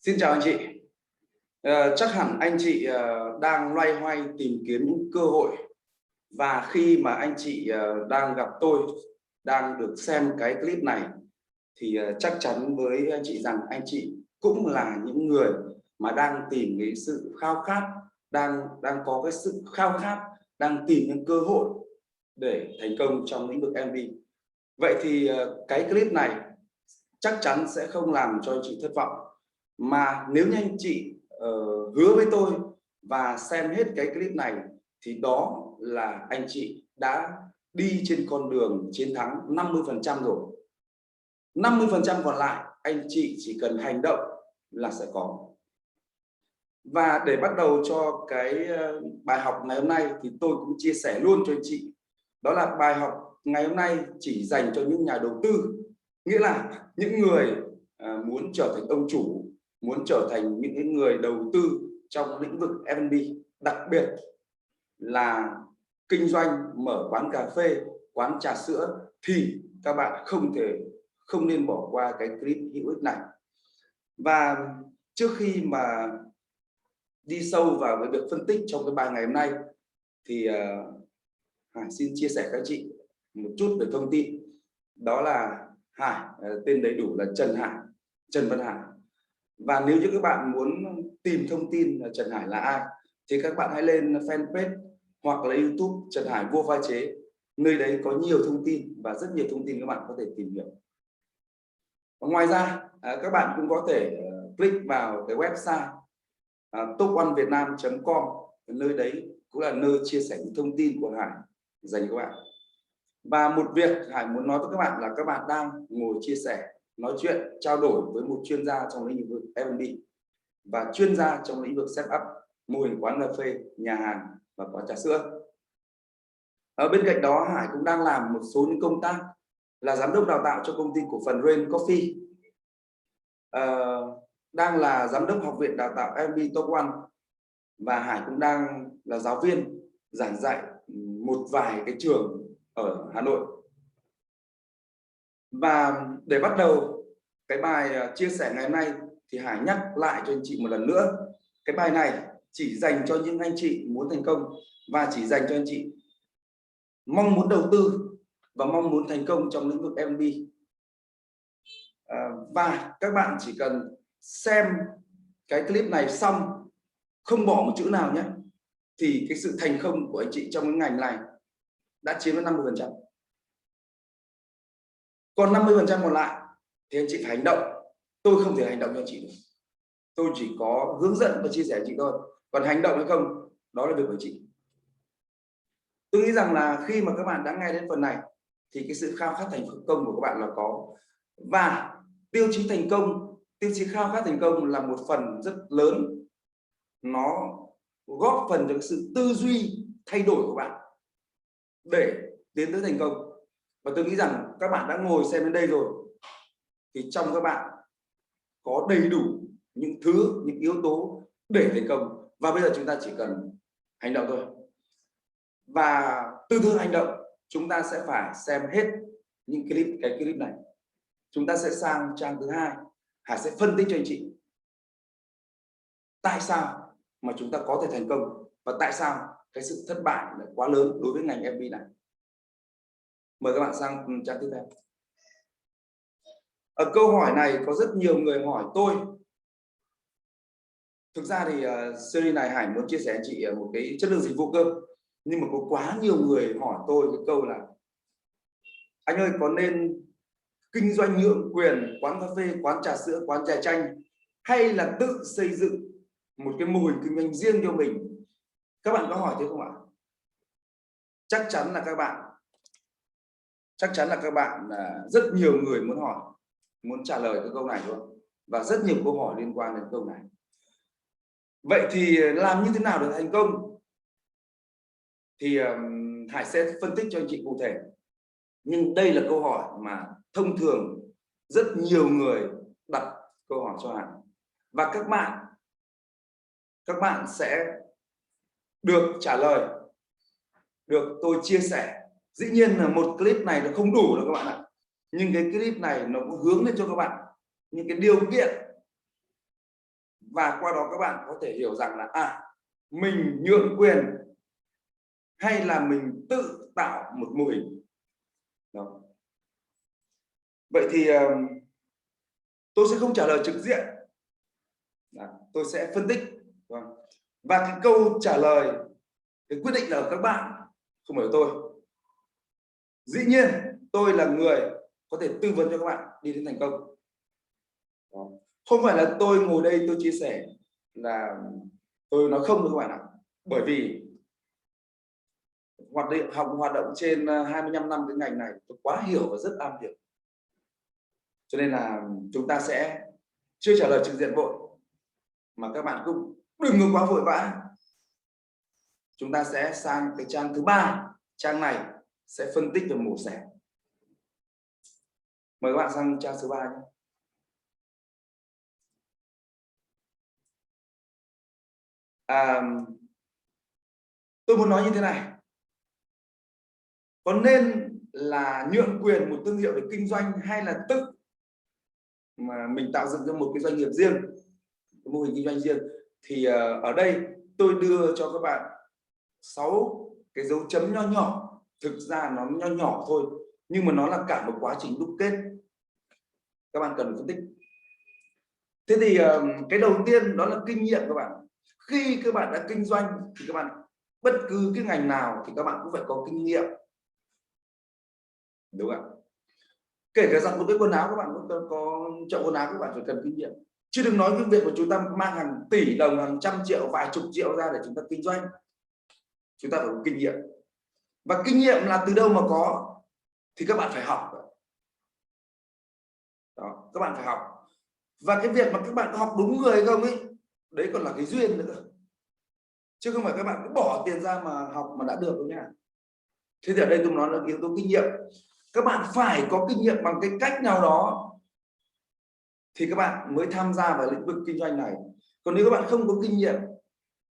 Xin chào anh chị. Chắc hẳn anh chị đang loay hoay tìm kiếm những cơ hội, và khi mà anh chị đang gặp tôi, đang được xem cái clip này thì chắc chắn với anh chị rằng anh chị cũng là những người mà đang tìm cái sự khao khát, đang đang có cái sự khao khát, đang tìm những cơ hội để thành công trong lĩnh vực MV. Vậy thì cái clip này chắc chắn sẽ không làm cho anh chị thất vọng, mà nếu như anh chị hứa với tôi và xem hết cái clip này thì đó là anh chị đã đi trên con đường chiến thắng 50% rồi. 50% còn lại anh chị chỉ cần hành động là sẽ có. Và để bắt đầu cho cái bài học ngày hôm nay thì tôi cũng chia sẻ luôn cho anh chị, đó là bài học ngày hôm nay chỉ dành cho những nhà đầu tư, nghĩa là những người muốn trở thành ông chủ, muốn trở thành những người đầu tư trong lĩnh vực F&B, đặc biệt là kinh doanh mở quán cà phê, quán trà sữa, thì các bạn không nên bỏ qua cái clip hữu ích này. Và trước khi mà đi sâu vào cái việc phân tích trong cái bài ngày hôm nay thì Hải xin chia sẻ các chị một chút về thông tin. Đó là Hải, tên đầy đủ là Trần Văn Hải. Và nếu như các bạn muốn tìm thông tin là Trần Hải là ai thì các bạn hãy lên fanpage hoặc là YouTube Trần Hải Vua Pha Chế. Nơi đấy có nhiều thông tin và rất nhiều thông tin các bạn có thể tìm hiểu. Và ngoài ra các bạn cũng có thể click vào cái website toponevietnam.com. Nơi đấy cũng là nơi chia sẻ những thông tin của Hải dành cho các bạn. Và một việc Hải muốn nói với các bạn là các bạn đang ngồi chia sẻ, nói chuyện, trao đổi với một chuyên gia trong lĩnh vực F&B và chuyên gia trong lĩnh vực setup mô hình quán cà phê, nhà hàng và quán trà sữa. Ở bên cạnh đó, Hải cũng đang làm một số những công tác là giám đốc đào tạo cho công ty cổ phần Rain Coffee, đang là giám đốc học viện đào tạo F&B Top One, và Hải cũng đang là giáo viên giảng dạy một vài cái trường ở Hà Nội. Và để bắt đầu cái bài chia sẻ ngày hôm nay thì Hải nhắc lại cho anh chị một lần nữa, cái bài này chỉ dành cho những anh chị muốn thành công và chỉ dành cho anh chị mong muốn đầu tư và mong muốn thành công trong lĩnh vực F&B. Và các bạn chỉ cần xem cái clip này xong, không bỏ một chữ nào nhé, thì cái sự thành công của anh chị trong cái ngành này đã chiếm đến 50%. Còn 50% còn lại thì anh chị phải hành động. Tôi không thể hành động cho anh chị được. Tôi chỉ có hướng dẫn và chia sẻ anh chị thôi. Còn hành động hay không, đó là việc của anh chị. Tôi nghĩ rằng là khi mà các bạn đã nghe đến phần này thì cái sự khao khát thành công của các bạn là có. Và tiêu chí thành công, tiêu chí khao khát thành công là một phần rất lớn, nó góp phần cho sự tư duy thay đổi của bạn để tiến tới thành công. Và tôi nghĩ rằng các bạn đã ngồi xem đến đây rồi thì trong các bạn có đầy đủ những thứ, những yếu tố để thành công. Và bây giờ chúng ta chỉ cần hành động thôi. Và từ từ hành động, chúng ta sẽ phải xem hết những cái clip này. Chúng ta sẽ sang trang thứ hai. Hải sẽ phân tích cho anh chị tại sao mà chúng ta có thể thành công và tại sao cái sự thất bại lại quá lớn đối với ngành F&B này. Mời các bạn sang trang tiếp theo. Ở câu hỏi này có rất nhiều người hỏi tôi. Thực ra thì series này Hải muốn chia sẻ anh chị một cái chất lượng dịch vụ cơ, nhưng mà có quá nhiều người hỏi tôi cái câu là anh ơi, có nên kinh doanh nhượng quyền quán cà phê, quán trà sữa, quán trà chanh, hay là tự xây dựng một cái mô hình kinh doanh riêng cho mình? Các bạn có hỏi thế không ạ? Chắc chắn là các bạn rất nhiều người muốn hỏi, muốn trả lời cái câu này luôn, và rất nhiều câu hỏi liên quan đến câu này. Vậy thì làm như thế nào để thành công? Thì Hải sẽ phân tích cho anh chị cụ thể. Nhưng đây là câu hỏi mà thông thường rất nhiều người đặt câu hỏi cho Hải. Và các bạn sẽ được trả lời, được tôi chia sẻ. Dĩ nhiên là một clip này nó không đủ đâu các bạn ạ. Nhưng cái clip này nó cũng hướng lên cho các bạn những cái điều kiện và qua đó các bạn có thể hiểu rằng là mình nhượng quyền hay là mình tự tạo một mô hình. Đó. Vậy thì tôi sẽ không trả lời trực diện. Đó. Tôi sẽ phân tích. Và cái câu trả lời, cái quyết định là ở các bạn, không phải ở tôi. Dĩ nhiên tôi là người có thể tư vấn cho các bạn đi đến thành công. Đó. Không phải là tôi ngồi đây tôi chia sẻ là tôi nói không với các bạn ạ. Bởi vì hoạt động trên 25 năm cái ngành này, tôi quá hiểu và rất am hiểu. Cho nên là chúng ta sẽ chưa trả lời trực diện vội, mà các bạn cũng đừng có quá vội vã. Chúng ta sẽ sang cái trang thứ 3. Trang này sẽ phân tích và mổ xẻ. Mời các bạn sang trang số 3 nhé. Tôi muốn nói như thế này, có nên là nhượng quyền một thương hiệu để kinh doanh, hay là tự mà mình tạo dựng ra một cái doanh nghiệp riêng, cái mô hình kinh doanh riêng? Thì ở đây tôi đưa cho các bạn 6 cái dấu chấm nho nhỏ. Thực ra nó nho nhỏ thôi, nhưng mà nó là cả một quá trình đúc kết. Các bạn cần phân tích. Thế thì cái đầu tiên đó là kinh nghiệm các bạn. Khi các bạn đã kinh doanh thì các bạn bất cứ cái ngành nào thì các bạn cũng phải có kinh nghiệm, đúng không ạ? Kể cả giặt một cái quần áo, các bạn cũng có chậu quần áo, các bạn phải cần kinh nghiệm. Chứ đừng nói cái việc của chúng ta mang hàng tỷ đồng, hàng trăm triệu, vài chục triệu ra để chúng ta kinh doanh. Chúng ta phải có kinh nghiệm. Và kinh nghiệm là từ đâu mà có? Thì các bạn phải học. Đó, các bạn phải học. Và cái việc mà các bạn có học đúng người không ấy, đấy còn là cái duyên nữa. Chứ không phải các bạn cứ bỏ tiền ra mà học mà đã được đâu nha. Thế thì ở đây tôi nói là yếu tố kinh nghiệm. Các bạn phải có kinh nghiệm bằng cái cách nào đó thì các bạn mới tham gia vào lĩnh vực kinh doanh này. Còn nếu các bạn không có kinh nghiệm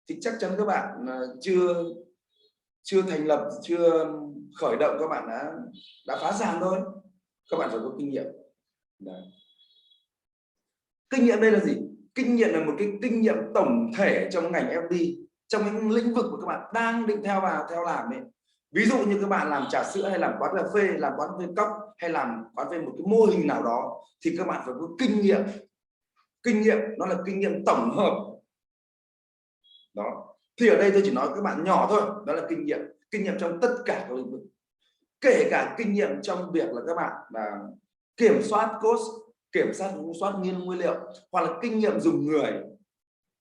thì chắc chắn các bạn chưa thành lập, chưa khởi động, các bạn đã phá sản thôi. Các bạn phải có kinh nghiệm. Đấy. Kinh nghiệm đây là gì? Kinh nghiệm là một cái kinh nghiệm tổng thể trong ngành FD, trong những lĩnh vực của các bạn đang định theo làm ấy. Ví dụ như các bạn làm trà sữa, hay làm quán cà phê, làm quán cà phê cốc, hay làm quán phê một cái mô hình nào đó, thì các bạn phải có kinh nghiệm. Kinh nghiệm nó là kinh nghiệm tổng hợp. Đó. Thì ở đây tôi chỉ nói các bạn nhỏ thôi, đó là kinh nghiệm trong tất cả các lĩnh vực. Kể cả kinh nghiệm trong việc là các bạn là kiểm soát cost, kiểm soát nguyên liệu, hoặc là kinh nghiệm dùng người.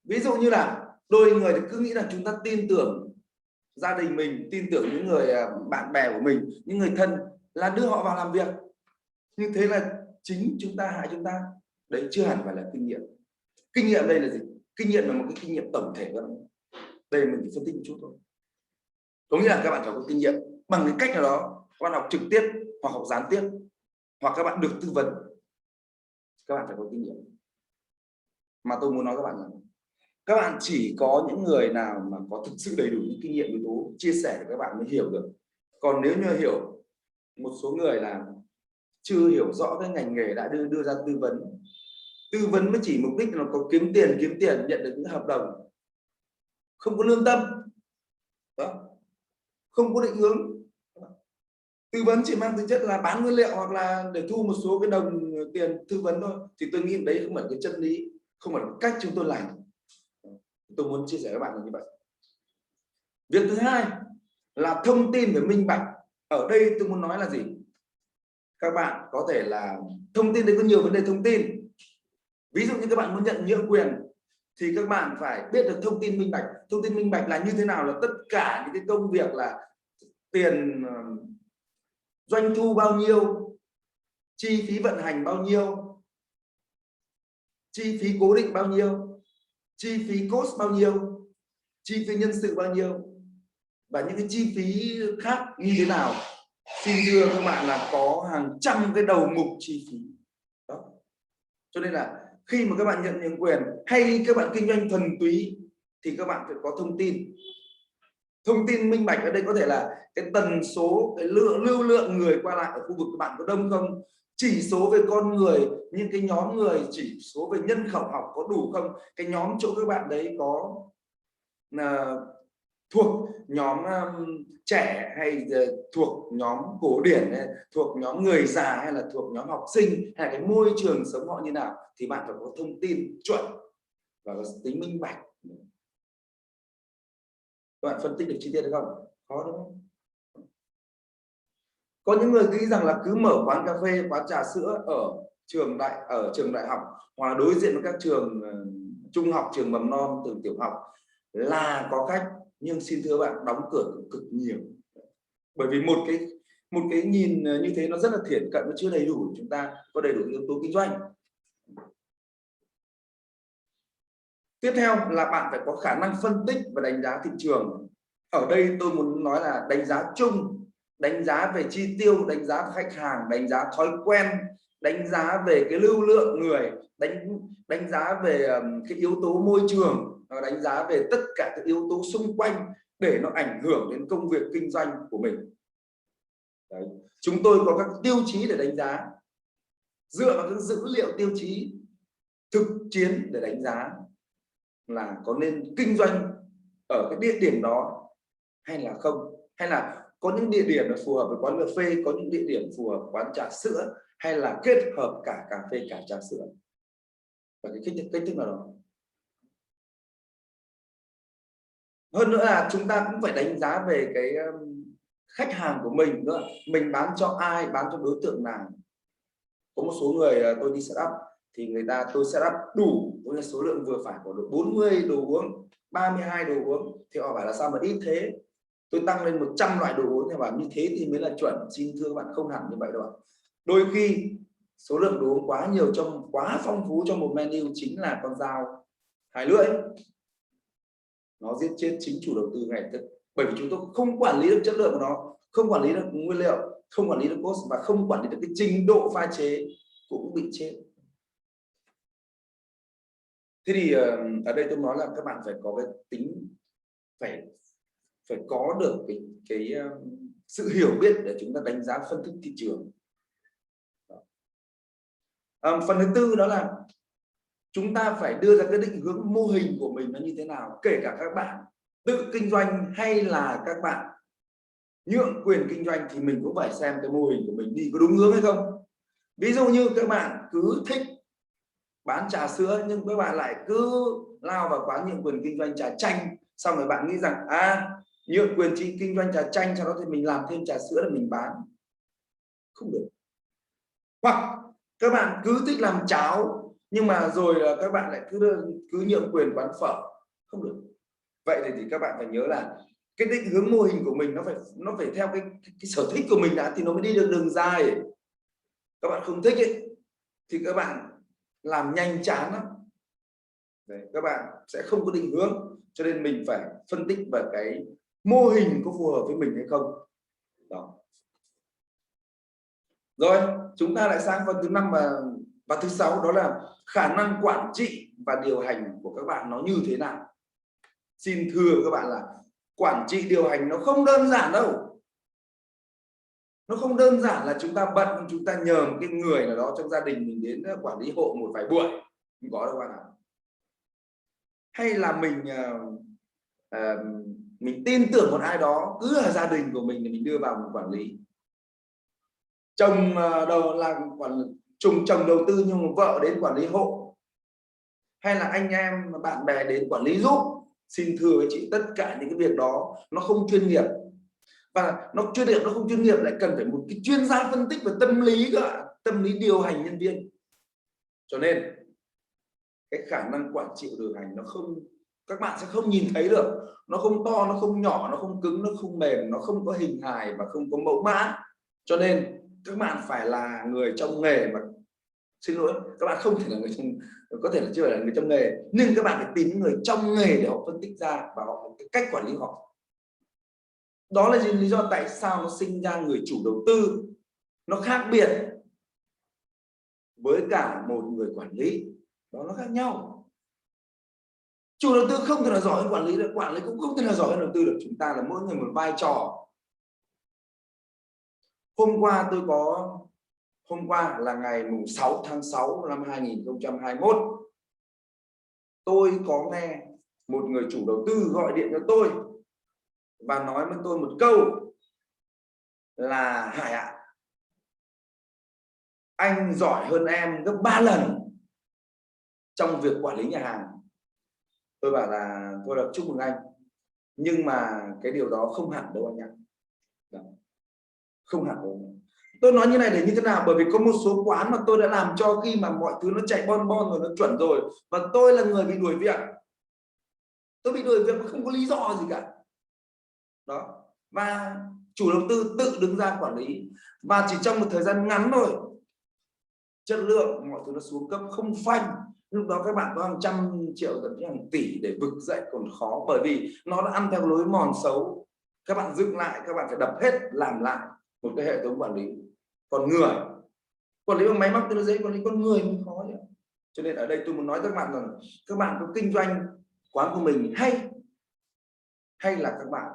Ví dụ như là đôi người thì cứ nghĩ là chúng ta tin tưởng gia đình mình, tin tưởng những người bạn bè của mình, những người thân, là đưa họ vào làm việc. Như thế là chính chúng ta hại chúng ta. Đấy chưa hẳn phải là kinh nghiệm. Kinh nghiệm đây là gì? Kinh nghiệm là một cái kinh nghiệm tổng thể hơn. Đây mình chỉ phân tích một chút thôi. Có nghĩa là các bạn phải có kinh nghiệm bằng cái cách nào đó. Các bạn học trực tiếp hoặc học gián tiếp, hoặc các bạn được tư vấn. Các bạn phải có kinh nghiệm. Mà tôi muốn nói các bạn rằng các bạn chỉ có những người nào mà có thực sự đầy đủ những kinh nghiệm, yếu tố chia sẻ để các bạn mới hiểu được. Còn nếu như hiểu, một số người là chưa hiểu rõ cái ngành nghề đã đưa ra tư vấn mới chỉ mục đích là có kiếm tiền, nhận được những hợp đồng, không có lương tâm. Đó. Không có định hướng. Tư vấn chỉ mang tính chất là bán nguyên liệu hoặc là để thu một số cái đồng tiền tư vấn thôi, thì tôi nghĩ đấy không phải cái chân lý, không phải cách chúng tôi làm. Tôi muốn chia sẻ với các bạn là như vậy. Việc thứ hai là thông tin về minh bạch. Ở đây tôi muốn nói là gì? Các bạn có thể là thông tin, đấy có nhiều vấn đề thông tin. Ví dụ như các bạn muốn nhận nhượng quyền thì các bạn phải biết được thông tin minh bạch. Thông tin minh bạch là như thế nào? Là tất cả những cái công việc là tiền doanh thu bao nhiêu, chi phí vận hành bao nhiêu, chi phí cố định bao nhiêu, chi phí cost bao nhiêu, chi phí nhân sự bao nhiêu, và những cái chi phí khác như thế nào. Xin thưa các bạn là có hàng trăm cái đầu mục chi phí. Đó. Cho nên là khi mà các bạn nhận nhượng quyền hay các bạn kinh doanh thuần túy thì các bạn phải có thông tin. Thông tin minh bạch ở đây có thể là cái tần số, cái lưu lượng người qua lại ở khu vực các bạn có đông không, chỉ số về con người, nhưng cái nhóm người chỉ số về nhân khẩu học có đủ không, cái nhóm chỗ các bạn đấy có thuộc nhóm trẻ hay thuộc nhóm cổ điển hay thuộc nhóm người già hay là thuộc nhóm học sinh, hay là cái môi trường sống họ như nào, thì bạn phải có thông tin chuẩn và có tính minh bạch. Các bạn phân tích được chi tiết được không? Khó đúng không? Có những người nghĩ rằng là cứ mở quán cà phê, quán trà sữa ở trường đại học hoặc là đối diện với các trường trung học, trường mầm non, trường tiểu học là có khách, nhưng xin thưa bạn, đóng cửa cực nhiều. Bởi vì một cái nhìn như thế nó rất là thiển cận, nó chưa đầy đủ, chúng ta có đầy đủ yếu tố kinh doanh. Tiếp theo là bạn phải có khả năng phân tích và đánh giá thị trường. Ở đây tôi muốn nói là đánh giá chung, đánh giá về chi tiêu, đánh giá khách hàng, đánh giá thói quen, đánh giá về cái lưu lượng người, đánh giá về cái yếu tố môi trường, đánh giá về tất cả các yếu tố xung quanh để nó ảnh hưởng đến công việc kinh doanh của mình. Đấy. Chúng tôi có các tiêu chí để đánh giá, dựa vào các dữ liệu tiêu chí thực chiến để đánh giá là có nên kinh doanh ở cái địa điểm đó hay là không, hay là có những địa điểm là phù hợp với quán cà phê, có những địa điểm phù hợp quán trà sữa, hay là kết hợp cả cà phê cả trà sữa, và cái cách thức nào đó. Hơn nữa là chúng ta cũng phải đánh giá về cái khách hàng của mình nữa, mình bán cho ai, bán cho đối tượng nào. Có một số người tôi đi setup thì tôi setup đủ với số lượng vừa phải, của độ 40 đồ uống, 32 đồ uống, thì họ bảo là sao mà ít thế, tôi tăng lên 100 loại đồ uống, thì bảo như thế thì mới là chuẩn. Xin thưa các bạn, không hẳn như vậy đâu. Đôi khi số lượng đồ uống quá nhiều, quá phong phú trong một menu chính là con dao hai lưỡi, nó giết chết chính chủ đầu tư ngay tức, bởi vì chúng tôi không quản lý được chất lượng của nó, không quản lý được nguyên liệu, không quản lý được cost, và không quản lý được cái trình độ pha chế, cũng bị chết. Thế thì ở đây tôi nói là các bạn phải có cái tính, phải có được cái sự hiểu biết để chúng ta đánh giá phân tích thị trường. Phần thứ tư đó là chúng ta phải đưa ra cái định hướng mô hình của mình nó như thế nào, kể cả các bạn tự kinh doanh hay là các bạn nhượng quyền kinh doanh, thì mình cũng phải xem cái mô hình của mình đi có đúng hướng hay không. Ví dụ như các bạn cứ thích bán trà sữa nhưng các bạn lại cứ lao vào quán nhượng quyền kinh doanh trà chanh, xong rồi bạn nghĩ rằng nhượng quyền kinh doanh trà chanh, sau đó thì mình làm thêm trà sữa để mình bán, không được. Hoặc các bạn cứ thích làm cháo nhưng mà rồi các bạn lại cứ nhượng quyền quán phở, không được. Vậy thì các bạn phải nhớ là cái định hướng mô hình của mình nó phải theo cái sở thích của mình đã, thì nó mới đi được đường dài. Các bạn không thích ấy, thì các bạn làm nhanh chán lắm. Đấy, các bạn sẽ không có định hướng, cho nên mình phải phân tích về cái mô hình có phù hợp với mình hay không. Đó. Rồi chúng ta lại sang phần thứ 5 và thứ 6, đó là khả năng quản trị và điều hành của các bạn nó như thế nào. Xin thưa các bạn là quản trị điều hành nó không đơn giản đâu. Nó không đơn giản là chúng ta bận, chúng ta nhờ một cái người nào đó trong gia đình mình đến quản lý hộ một vài buổi, không có đâu bạn ạ. Hay là mình tin tưởng một ai đó, cứ là gia đình của mình thì mình đưa vào một quản lý. Chồng chồng đầu tư nhưng mà vợ đến quản lý hộ, hay là anh em bạn bè đến quản lý giúp. Xin thưa với chị, tất cả những cái việc đó nó không chuyên nghiệp, và nó không chuyên nghiệp lại cần phải một cái chuyên gia phân tích về tâm lý cả, tâm lý điều hành nhân viên. Cho nên cái khả năng quản trị điều hành nó không, các bạn sẽ không nhìn thấy được, nó không to, nó không nhỏ, nó không cứng, nó không mềm, nó không có hình hài và không có mẫu mã. Cho nên các bạn phải là người trong nghề, mà xin lỗi, các bạn không thể là người trong, có thể là chưa phải là người trong nghề, nhưng các bạn phải tìm những người trong nghề để họ phân tích ra và họ có cái cách quản lý họ. Đó là lý do tại sao nó sinh ra người chủ đầu tư nó khác biệt với cả một người quản lý, đó nó khác nhau. Chủ đầu tư không thể nào giỏi hơn quản lý được, quản lý cũng không thể nào giỏi hơn đầu tư được. Chúng ta là mỗi người một vai trò. Hôm qua tôi có hôm qua là ngày mùng 6 tháng 6 năm 2021, tôi có nghe một người chủ đầu tư gọi điện cho tôi và nói với tôi một câu là Hải ạ, anh giỏi hơn em gấp 3 lần trong việc quản lý nhà hàng. Tôi bảo là tôi là chúc mừng anh, nhưng mà cái điều đó không hẳn đâu anh ạ. Không hẳn đâu. Tôi nói như này để như thế nào? Bởi vì có một số quán mà tôi đã làm cho khi mà mọi thứ nó chạy bon bon rồi, nó chuẩn rồi, và tôi là người bị đuổi việc. Tôi bị đuổi việc mà không có lý do gì cả. Đó. Và chủ đầu tư tự đứng ra quản lý, và chỉ trong một thời gian ngắn thôi, chất lượng mọi thứ nó xuống cấp không phanh. Lúc đó các bạn có hàng trăm triệu, thậm chí hàng tỷ để vực dậy còn khó, bởi vì nó đã ăn theo lối mòn xấu. Các bạn dựng lại, các bạn phải đập hết, làm lại một cái hệ thống quản lý. Còn người quản lý bằng máy móc thì nó dễ, quản lý con người mới khó nhỉ. Cho nên ở đây tôi muốn nói các bạn rằng các bạn có kinh doanh quán của mình hay là các bạn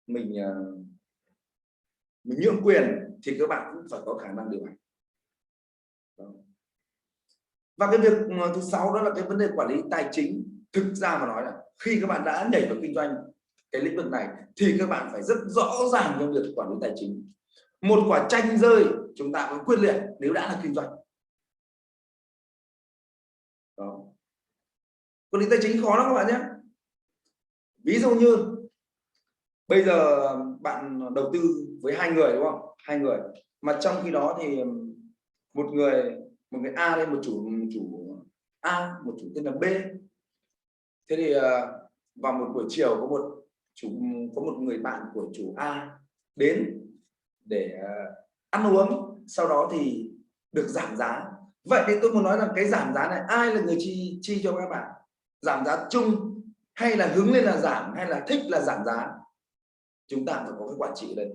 mình nhượng quyền thì các bạn cũng phải có khả năng điều hành. Và cái việc thứ 6 đó là cái vấn đề quản lý tài chính. Thực ra mà nói là khi các bạn đã nhảy vào kinh doanh cái lĩnh vực này thì các bạn phải rất rõ ràng trong việc quản lý tài chính. Một quả chanh rơi chúng ta mới quyết liệt nếu đã là kinh doanh. Đó. Quản lý tài chính khó lắm các bạn nhé. Ví dụ như bây giờ bạn đầu tư với 2 người đúng không? 2 người mà trong khi đó thì một người A đây, một chủ A, một chủ tên là B. Thế thì vào một buổi chiều có một người bạn của chủ A đến để ăn uống, sau đó thì được giảm giá. Vậy thì tôi muốn nói rằng cái giảm giá này ai là người chi cho các bạn? Giảm giá chung hay là hứng lên là giảm, hay là thích là giảm giá? Chúng ta phải có cái quản trị ở đây.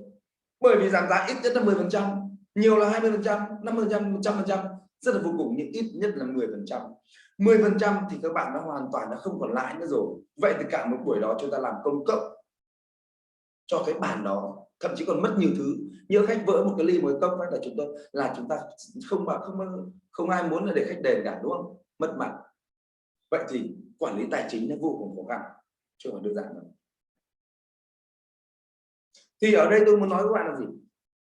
Bởi vì giảm giá ít nhất là 10%, nhiều là 20%, 50%, 100%, rất là vô cùng, nhưng ít nhất là 10%. 10% thì các bạn đã hoàn toàn đã không còn lãi nữa rồi. Vậy thì cả một buổi đó chúng ta làm công cộng cho cái bàn đó, thậm chí còn mất nhiều thứ. Như khách vỡ một cái ly, một cái cốc là chúng ta không ai muốn là để khách đền cả, đúng không? Mất mặt. Vậy thì quản lý tài chính nó vô cùng khó khăn, chứ không đơn giản đâu. Thì ở đây tôi muốn nói với các bạn là gì?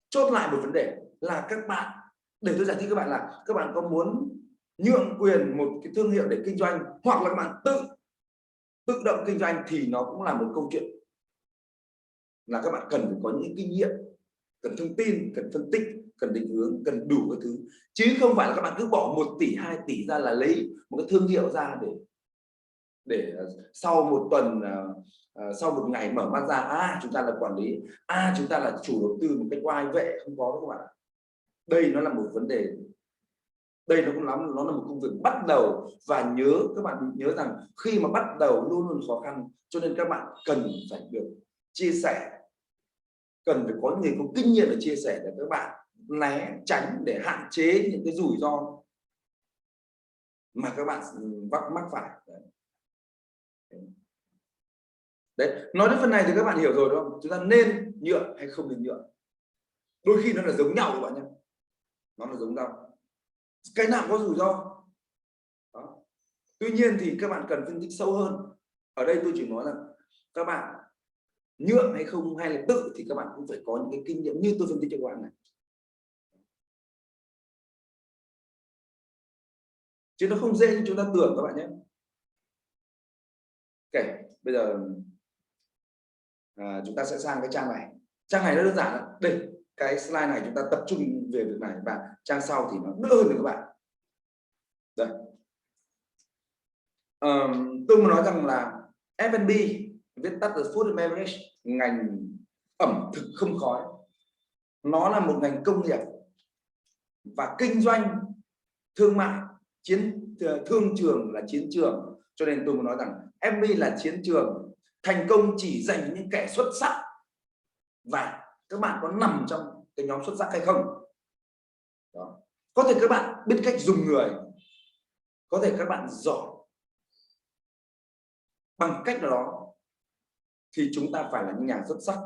Chốt lại một vấn đề là các bạn, để tôi giải thích các bạn là các bạn có muốn nhượng quyền một cái thương hiệu để kinh doanh, hoặc là các bạn tự động kinh doanh, thì nó cũng là một câu chuyện là các bạn cần phải có những kinh nghiệm, cần thông tin, cần phân tích, cần định hướng, cần đủ các thứ, chứ không phải là các bạn cứ bỏ 1 tỷ 2 tỷ ra là lấy một cái thương hiệu ra để sau một tuần, sau một ngày mở mắt ra chúng ta là quản lý, chúng ta là chủ đầu tư một cách oai vệ. Không có đâu các bạn. Đây nó là một vấn đề, đây nó cũng lắm, nó là một công việc bắt đầu, và các bạn nhớ rằng khi mà bắt đầu luôn luôn khó khăn, cho nên các bạn cần phải được chia sẻ, cần phải có người có kinh nghiệm để chia sẻ để các bạn né tránh, để hạn chế những cái rủi ro mà các bạn mắc phải. Đấy, nói đến phần này thì các bạn hiểu rồi đúng không? Chúng ta nên nhượng hay không nên nhượng. Đôi khi nó là giống nhau các bạn nhé, nó là giống nhau, cái nào có rủi ro đó. Tuy nhiên thì các bạn cần phân tích sâu hơn. Ở đây tôi chỉ nói là các bạn nhượng hay không, hay là tự, thì các bạn cũng phải có những cái kinh nghiệm như tôi phân tích cho các bạn này, chứ nó không dễ như chúng ta tưởng các bạn nhé. Kể bây giờ chúng ta sẽ sang cái trang này. Trang này nó đơn giản lắm. Đây, cái slide này chúng ta tập trung về việc này, và trang sau thì nó đỡ hơn được các bạn. Đây. Tôi muốn nói rằng là F&B, viết tắt là Food and Beverage, ngành ẩm thực không khói, nó là một ngành công nghiệp và kinh doanh thương mại, thương trường là chiến trường. Cho nên tôi muốn nói rằng F&B là chiến trường, thành công chỉ dành cho những kẻ xuất sắc. Và các bạn có nằm trong cái nhóm xuất sắc hay không? Đó. Có thể các bạn biết cách dùng người, có thể các bạn giỏi bằng cách nào đó, thì chúng ta phải là những nhà xuất sắc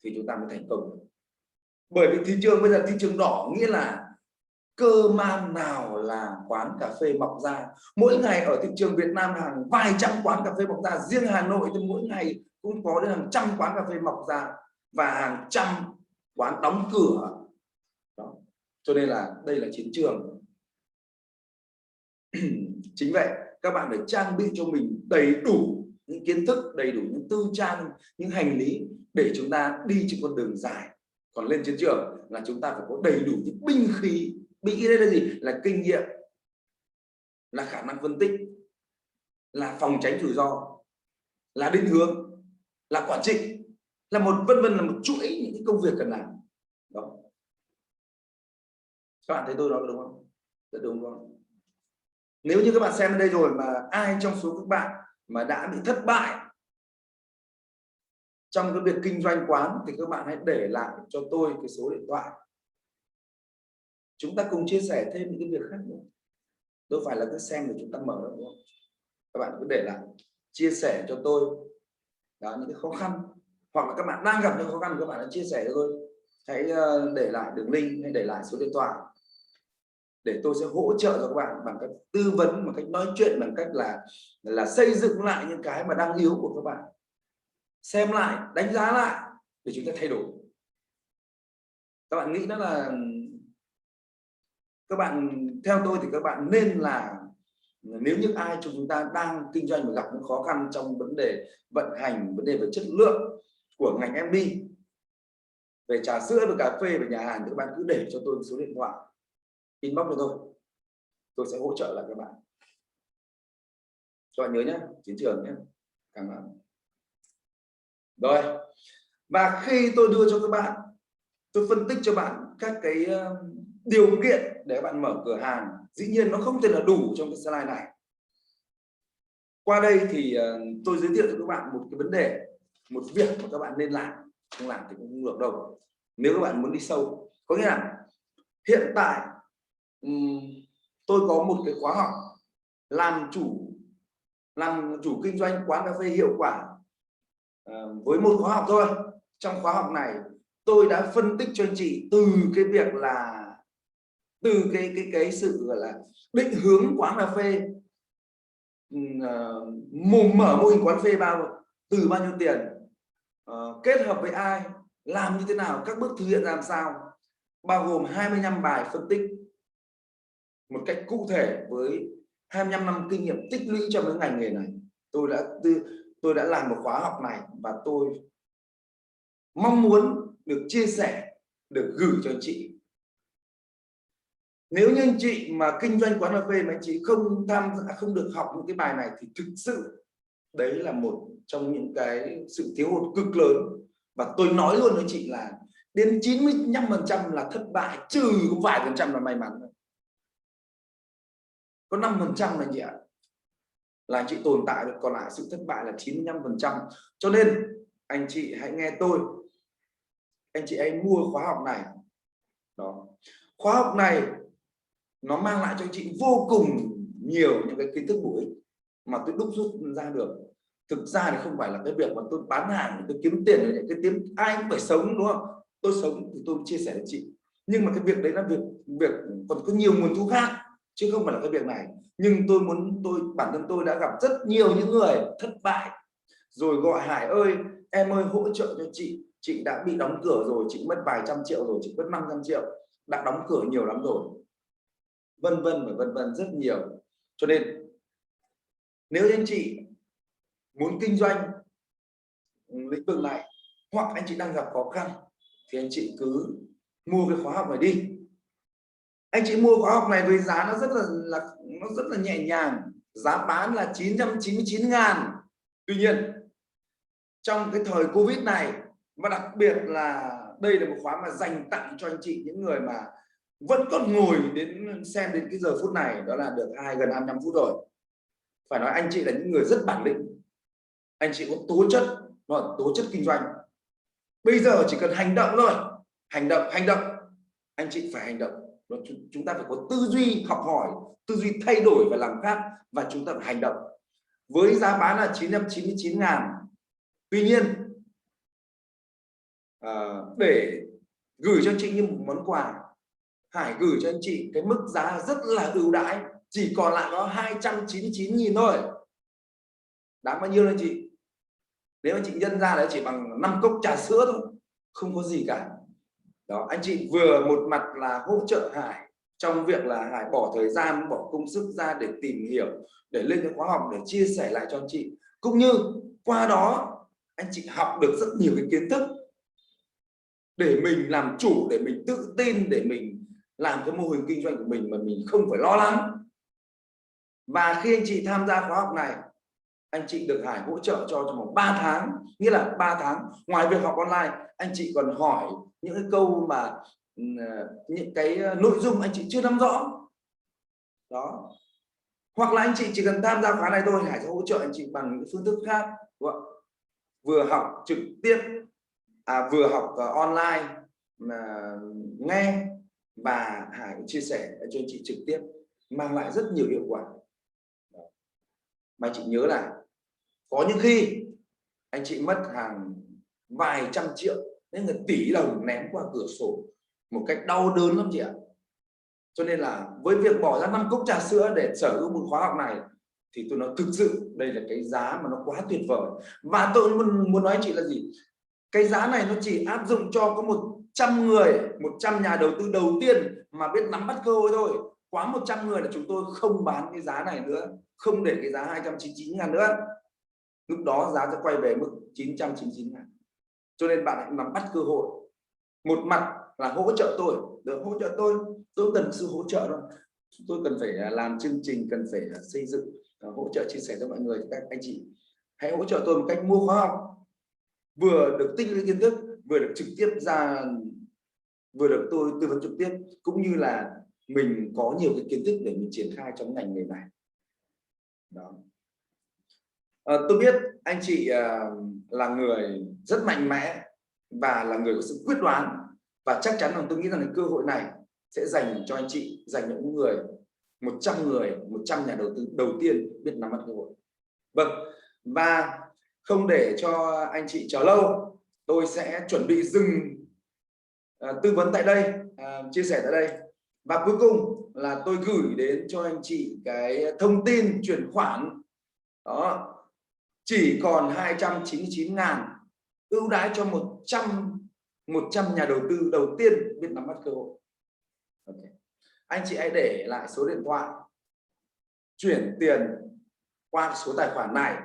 thì chúng ta mới thành công. Bởi vì thị trường bây giờ thị trường đỏ, nghĩa là cơ man nào là quán cà phê mọc ra. Mỗi ngày ở thị trường Việt Nam hàng vài trăm quán cà phê mọc ra, riêng Hà Nội thì mỗi ngày cũng có đến hàng trăm quán cà phê mọc ra và hàng trăm quán đóng cửa. Đó. Cho nên là đây là chiến trường. Chính vậy các bạn phải trang bị cho mình đầy đủ những kiến thức, đầy đủ những tư trang, những hành lý để chúng ta đi trên con đường dài. Còn lên chiến trường là chúng ta phải có đầy đủ những binh khí. Binh khí đây là gì? Là kinh nghiệm, là khả năng phân tích, là phòng tránh rủi ro, là định hướng, là quản trị, là một vân vân, là một chuỗi những cái công việc cần làm. Đó. Các bạn thấy tôi nói đúng không? Rất đúng không? Nếu như các bạn xem đây rồi mà ai trong số các bạn mà đã bị thất bại trong cái việc kinh doanh quán thì các bạn hãy để lại cho tôi cái số điện thoại. Chúng ta cùng chia sẻ thêm những cái việc khác nữa. Đâu phải là cứ xem để chúng ta mở đâu, đúng không? Các bạn cứ để lại chia sẻ cho tôi đó, những cái khó khăn, hoặc là các bạn đang gặp những khó khăn, các bạn đã chia sẻ cho tôi, hãy để lại đường link hay để lại số điện thoại để tôi sẽ hỗ trợ cho các bạn bằng cách tư vấn, bằng cách nói chuyện, bằng cách là xây dựng lại những cái mà đang yếu của các bạn, xem lại, đánh giá lại để chúng ta thay đổi. Các bạn nghĩ đó là các bạn, theo tôi thì các bạn nên là, nếu như ai trong chúng ta đang kinh doanh và gặp những khó khăn trong vấn đề vận hành, vấn đề về chất lượng của ngành F&B, về trà sữa, về cà phê, về nhà hàng, thì các bạn cứ để cho tôi số điện thoại, inbox cho tôi sẽ hỗ trợ lại các bạn. Các bạn nhớ nhé, chiến trường nhé. Cảm ơn. Rồi, và khi tôi đưa cho các bạn, tôi phân tích cho bạn các cái điều kiện để các bạn mở cửa hàng, dĩ nhiên nó không thể là đủ trong cái slide này. Qua đây thì tôi giới thiệu cho các bạn một cái vấn đề, một việc mà các bạn nên làm. Không làm thì cũng không được đâu. Nếu các bạn muốn đi sâu, có nghĩa là hiện tại tôi có một cái khóa học làm chủ kinh doanh quán cà phê hiệu quả, với một khóa học thôi. Trong khóa học này tôi đã phân tích cho anh chị từ cái việc là từ cái sự gọi là định hướng quán cà phê, mở mô hình quán phê từ bao nhiêu tiền, kết hợp với ai, làm như thế nào, các bước thực hiện làm sao, bao gồm 25 bài phân tích một cách cụ thể với 25 năm kinh nghiệm tích lũy trong cái ngành nghề này. Tôi đã làm một khóa học này và tôi mong muốn được chia sẻ, được gửi cho anh chị. Nếu như anh chị mà kinh doanh quán cà phê mà anh chị không được học những cái bài này thì thực sự đấy là một trong những cái sự thiếu hụt cực lớn. Và tôi nói luôn với chị là đến 95% là thất bại, trừ vài phần trăm là may mắn. Có 5% là gì ạ? Là anh chị tồn tại được, còn lại sự thất bại là 95%. Cho nên anh chị hãy nghe tôi, anh chị hãy mua khóa học này. Đó. Khóa học này nó mang lại cho anh chị vô cùng nhiều những cái kiến thức bổ ích mà tôi đúc rút ra được. Thực ra thì không phải là cái việc mà tôi bán hàng, tôi kiếm tiền, cái kiếm ai cũng phải sống, đúng không? Tôi sống thì tôi chia sẻ với chị, nhưng mà cái việc đấy là việc còn có nhiều nguồn thu khác chứ không phải là cái việc này. Nhưng bản thân tôi đã gặp rất nhiều những người thất bại rồi gọi Hải ơi, em ơi hỗ trợ cho chị đã bị đóng cửa rồi, chị mất vài trăm triệu rồi, chị mất 500 triệu, đã đóng cửa nhiều lắm rồi, vân vân và vân vân, rất nhiều. Cho nên nếu anh chị muốn kinh doanh lĩnh vực này hoặc anh chị đang gặp khó khăn thì anh chị cứ mua cái khóa học này đi. Anh chị mua khóa học này với giá nó rất là nhẹ nhàng, giá bán là 999.000. Tuy nhiên trong cái thời Covid này, và đặc biệt là đây là một khóa mà dành tặng cho anh chị những người mà vẫn còn ngồi đến xem đến cái giờ phút này, đó là được gần 25 phút rồi. Phải nói anh chị là những người rất bản lĩnh, anh chị có tố chất kinh doanh. Bây giờ chỉ cần hành động thôi, hành động, anh chị phải hành động. Chúng ta phải có tư duy học hỏi, tư duy thay đổi và làm khác, và chúng ta phải hành động. Với giá bán là 999.000. Tuy nhiên để gửi cho anh chị như một món quà. Hải gửi cho anh chị cái mức giá rất là ưu đãi, chỉ còn lại có 299.000 thôi. Đáng bao nhiêu anh chị? Nếu anh chị nhân ra đấy chỉ bằng 5 cốc trà sữa thôi, không có gì cả. Đó, anh chị vừa một mặt là hỗ trợ Hải trong việc là Hải bỏ thời gian, bỏ công sức ra để tìm hiểu, để lên cái khóa học để chia sẻ lại cho anh chị, cũng như qua đó anh chị học được rất nhiều cái kiến thức để mình làm chủ, để mình tự tin, để mình làm cái mô hình kinh doanh của mình mà mình không phải lo lắng. Và khi anh chị tham gia khóa học này, anh chị được Hải hỗ trợ cho trong vòng 3 tháng, nghĩa là 3 tháng ngoài việc học online, anh chị còn hỏi những cái câu mà những cái nội dung anh chị chưa nắm rõ đó, hoặc là anh chị chỉ cần tham gia khóa này thôi, Hải sẽ hỗ trợ anh chị bằng những phương thức khác, đúng không? Vừa học trực tiếp, vừa học online mà nghe, và Hải cũng chia sẻ cho anh chị trực tiếp, mang lại rất nhiều hiệu quả. Mà anh chị nhớ là có những khi anh chị mất hàng vài trăm triệu đến là tỷ đồng ném qua cửa sổ một cách đau đớn lắm chị ạ. Cho nên là với việc bỏ ra 5 cốc trà sữa để sở hữu một khóa học này thì tôi nói thực sự đây là cái giá mà nó quá tuyệt vời. Và tôi muốn nói chị là gì? Cái giá này nó chỉ áp dụng cho có 100 người, 100 nhà đầu tư đầu tiên mà biết nắm bắt cơ hội thôi. Quá 100 người là chúng tôi không bán cái giá này nữa, không để cái giá 299.000 nữa. Lúc đó giá sẽ quay về mức 999.000. Cho nên bạn hãy nắm bắt cơ hội. Một mặt là hỗ trợ tôi, được hỗ trợ tôi cần sự hỗ trợ thôi. Tôi cần phải làm chương trình, cần phải xây dựng, hỗ trợ chia sẻ cho mọi người. Các anh chị hãy hỗ trợ tôi một cách mua khóa học, vừa được tích lũy kiến thức, vừa được trực tiếp ra, vừa được tôi tư vấn trực tiếp, cũng như là mình có nhiều cái kiến thức để mình triển khai trong ngành nghề này. Đó. Tôi biết anh chị là người rất mạnh mẽ và là người có sự quyết đoán, và chắc chắn là tôi nghĩ rằng cái cơ hội này sẽ dành cho anh chị, dành cho những người 100 nhà đầu tư đầu tiên biết nắm bắt cơ hội. Vâng, và không để cho anh chị chờ lâu, tôi sẽ chuẩn bị dừng tư vấn tại đây, chia sẻ tại đây. Và cuối cùng là tôi gửi đến cho anh chị cái thông tin chuyển khoản đó, chỉ còn 299.000, ưu đãi cho 100 nhà đầu tư đầu tiên biết nắm bắt cơ hội. Okay. Anh chị hãy để lại số điện thoại, chuyển tiền qua số tài khoản này,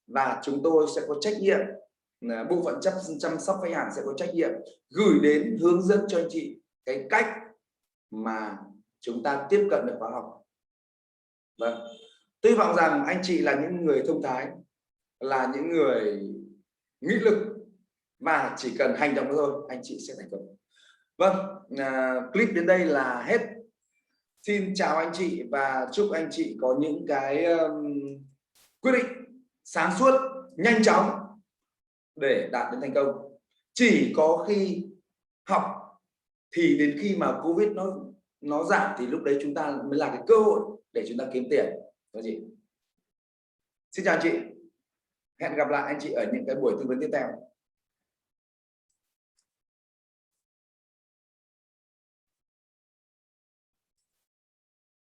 và chúng tôi sẽ có trách nhiệm, bộ phận chăm sóc khách hàng sẽ có trách nhiệm gửi đến, hướng dẫn cho anh chị cái cách mà chúng ta tiếp cận được khóa học. Vâng, hy vọng rằng anh chị là những người thông thái, là những người nghị lực, và chỉ cần hành động thôi anh chị sẽ thành công. Vâng, clip đến đây là hết. Xin chào anh chị và chúc anh chị có những cái quyết định sáng suốt, nhanh chóng để đạt đến thành công. Chỉ có khi học thì đến khi mà Covid nó giảm thì lúc đấy chúng ta mới là cái cơ hội để chúng ta kiếm tiền. Đó chị. Xin chào anh chị. Hẹn gặp lại anh chị ở những cái buổi tư vấn tiếp theo.